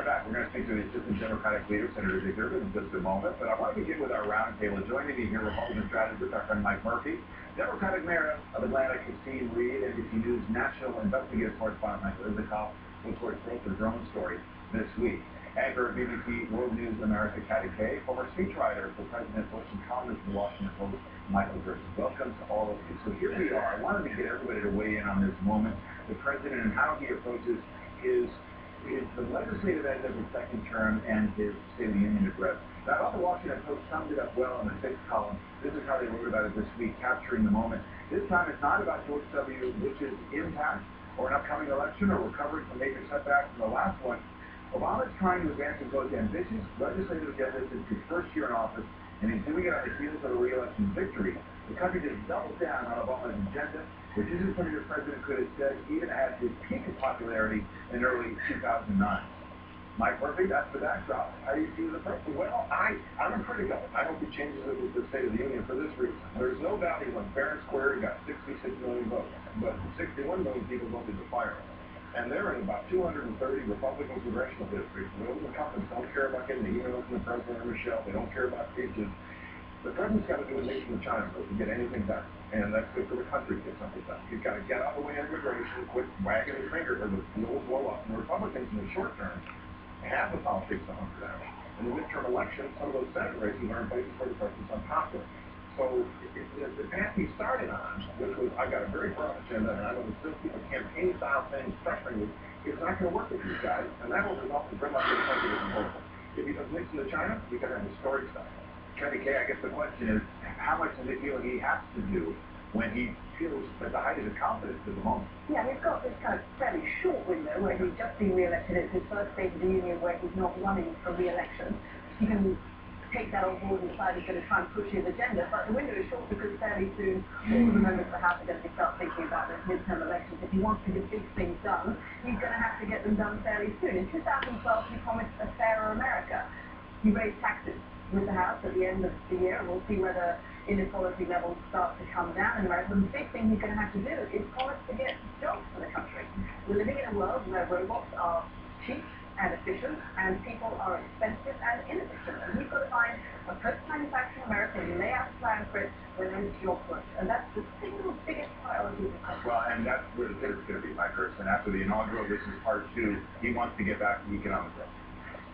are back. We're going to speak to the Assistant Democratic Leader, Senator Dick Durbin, in just a moment. But I want to begin with our roundtable. Joining me here, Republican strategist, our friend Mike Murphy, Democratic Mayor of Atlanta, Christine Reed, NBC News national investigative correspondent Michael Isikoff, who, of course, broke the drone story this week. Anchor of BBC World News America, Katty Kay, former speechwriter for President Bush and columnist in the Washington Post, Michael Gerson. Welcome to all of you. So here we are. I wanted to get everybody to weigh in on this moment, the president and how he approaches the legislative end of his second term and his State of the Union address. Now, I thought the Washington Post summed it up well in the sixth column. This is how they wrote about it this week, capturing the moment. This time it's not about George W. Bush's impact or an upcoming election or recovering from major setbacks in the last one. Obama is trying to advance his most ambitious legislative agenda since his first year in office, and he's doing it on the heels of a re-election victory. The country just doubled down on Obama's agenda, which isn't something the president could have said even at his peak of popularity in early 2009. Mike Murphy, that's the backdrop. How do you see the president? Well, I'm a critic of it. I hope he changes it with the State of the Union for this reason. There's no doubt he went fair and square. He got 66 million votes, but 61 million people voted to fire him. And there are about 230 Republican congressional districts. Those incumbents don't care about getting the emails from the president or Michelle. They don't care about speeches. The president's got to do a nation of China to get anything done. And that's good for the country to get something done. He's got to get out of the way of immigration, quit wagging his finger, or the wheel will blow up. And the Republicans in the short term have the politics to hunt down. In the midterm election, some of those Senate races are in places where the president's unpopular. So the path he started on, which was, I got a very broad agenda, and I know the still people campaign-style things pressuring me, is not going to work with these guys, and that will result in gridlock in the country as a whole. If he does Nixon to China, you can have a story style. Katty Kay, I guess the question is, how much does it feel he has to do when he feels at the height of his confidence at the moment? Yeah, we've got this kind of fairly short window where he's just been re-elected. It's his first State of the Union where he's not running for re-election. He can take that on board and decide he's going to try and push his agenda, but the window is short because fairly soon all of the members of the House are going to start thinking about those midterm elections. If he wants to get big things done, he's going to have to get them done fairly soon. In 2012, he promised a fairer America. He raised taxes with the House at the end of the year. We'll see whether inequality levels start to come down in America. The big thing he's going to have to do is promise to get jobs for the country. We're living in a world where robots are cheap and efficient, and people are expensive and inefficient. And we've got to find a post-manufacturing America and lay out a plan for it when there's job growth. And that's the single biggest priority of the country. Well, and that's where the pivot's going to be, Mike Gerson. After the inaugural, this is part two. He wants to get back to economic growth.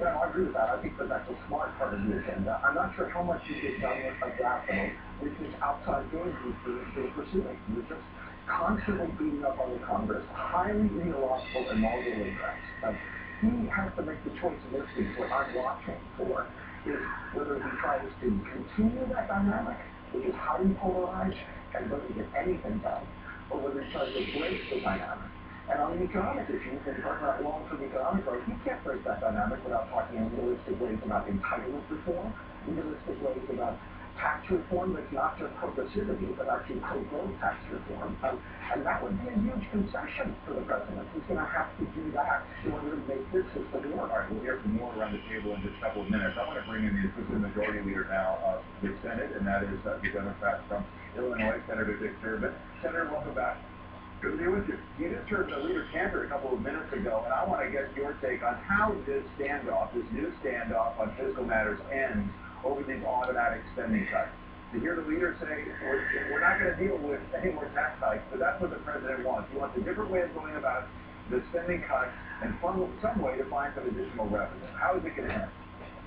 Yeah, I agree with that. I think that that's a smart part of the agenda. I'm not sure how much you get done with that, though, with this outside doing he's pursuing. You're just constantly beating up on the Congress, highly ideological inaugural address. He has to make the choice in this week. What I'm watching for is whether he tries to continue that dynamic, which is highly polarized and doesn't get anything done, or whether he tries to break the dynamic. And on the economic issues, when you talk about long-term economic growth, you can't break that dynamic without talking in realistic ways about entitlement reform, realistic ways about tax reform that's not just progressivity, but actually pro-growth tax reform. And that would be a huge concession for the president. He's going to have to do that in order to make this system work. All right, we'll hear from more around the table in just a couple of minutes. I want to bring in the Assistant Majority Leader now of the Senate, and that is the Democrat from Illinois, Senator Dick Durbin. Senator, welcome back. Good to be with you. You just heard the leader canter a couple of minutes ago, and I want to get your take on how this standoff, this new standoff on fiscal matters ends over these automatic spending cuts. To hear the leader say, we're not going to deal with any more tax hikes, but that's what the president wants. He wants a different way of going about the spending cuts and some way to find some additional revenue. How is it going to end?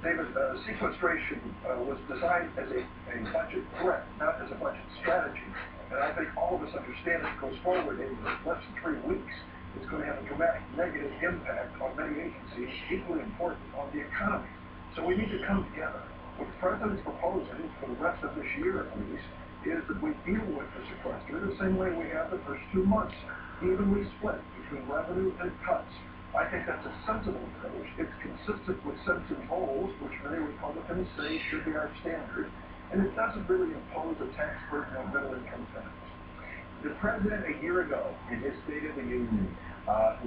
David, sequestration was designed as a budget threat, not as a budget strategy. And I think all of us understand it goes forward in less than 3 weeks. It's going to have a dramatic negative impact on many agencies, equally important on the economy. So we need to come together. What the president's proposing for the rest of this year, at least, is that we deal with the sequester the same way we have the first 2 months, evenly split between revenue and cuts. I think that's a sensible approach. It's consistent with sensitive goals, which many Republicans say should be our standard, and it doesn't really impose a tax burden on middle-income families. The president, a year ago, in his State of the Union,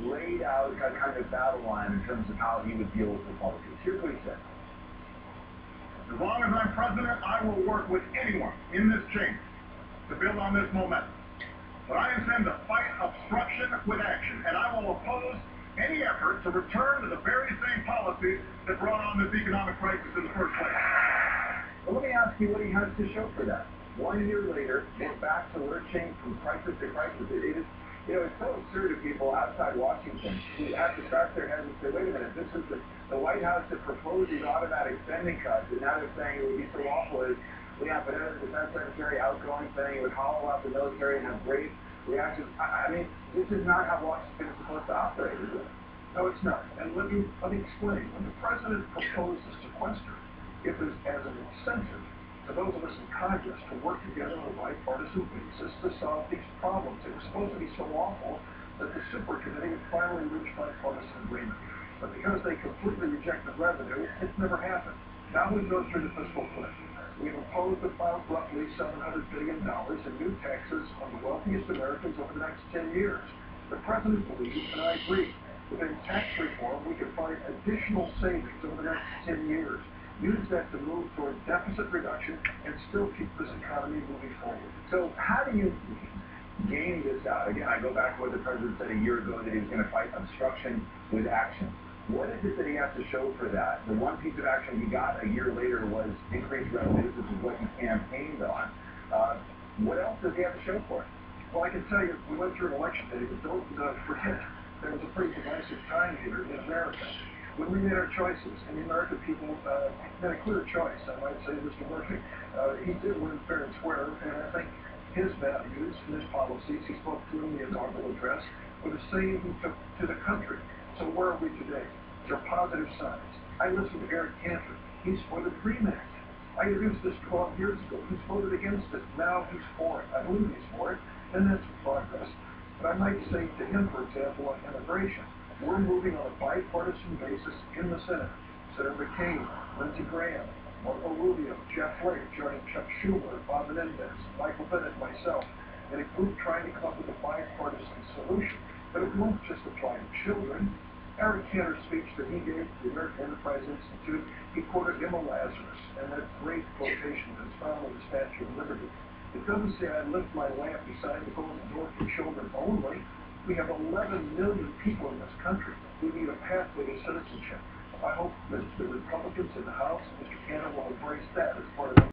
laid out a kind of battle line in terms of how he would deal with Republicans. Here's what he said. As long as I'm president, I will work with anyone in this chamber to build on this momentum. But I intend to fight obstruction with action, and I will oppose any effort to return to the very same policy policies that brought on this economic crisis in the first place. Well, let me ask you what he has to show for that. 1 year later, we're back to lurching from crisis to crisis. It is, it's so absurd to people outside Washington who have to scratch their heads and say, wait a minute, this is the White House that proposed these automatic spending cuts, and now they're saying it would be so awful as Leon Panetta, the defense secretary, outgoing, saying it would hollow out the military and have great reactions. I mean, this is not how Washington is supposed to operate, is it? No, it's not. And let me explain. When the president proposed the sequester, it was as an incentive to those of us in Congress to work together on a bipartisan basis to solve these problems. It was supposed to be so awful that the super committee had finally reached bipartisan agreement. But because they completely rejected revenue, it's never happened. Now we go through the fiscal cliff. We've imposed about roughly $700 billion in new taxes on the wealthiest Americans over the next 10 years. The president believes, and I agree, within tax reform, we can find additional savings over the next 10 years. Use that to move toward deficit reduction and still keep this economy moving forward. So how do you game this out? Again, I go back to what the president said a year ago, that he was going to fight obstruction with action. What is it that he has to show for that? The one piece of action he got a year later was increased revenues, which is what he campaigned on. What else does he have to show for it? Well, I can tell you, we went through an election day, but don't forget, there was a pretty divisive time here in America. When we made our choices, and the American people made a clear choice, I might say, Mr. Murphy. He did win fair and square, and I think his values and his policies, he spoke to in the inaugural address, were the same he took to the country. So where are we today? There are positive signs. I listened to Eric Cantor. He's for the DREAM Act. I introduced this 12 years ago. He's voted against it. Now he's for it. I believe he's for it, and that's progress. But I might say to him, for example, on immigration, we're moving on a bipartisan basis in the Senate. Senator McCain, Lindsey Graham, Marco Rubio, Jeff Flake, joining Chuck Schumer, Bob Menendez, Michael Bennet, myself, in a group trying to come up with a bipartisan solution. But it won't just apply to children. Eric Cantor's speech that he gave to the American Enterprise Institute, he quoted Emma Lazarus, and that great quotation is found on the Statue of Liberty. It doesn't say, I lift my lamp beside the golden door for children only. We have 11 million people in this country. We need a pathway to citizenship. I hope that the Republicans in the House and Mr. Cantor will embrace that as part of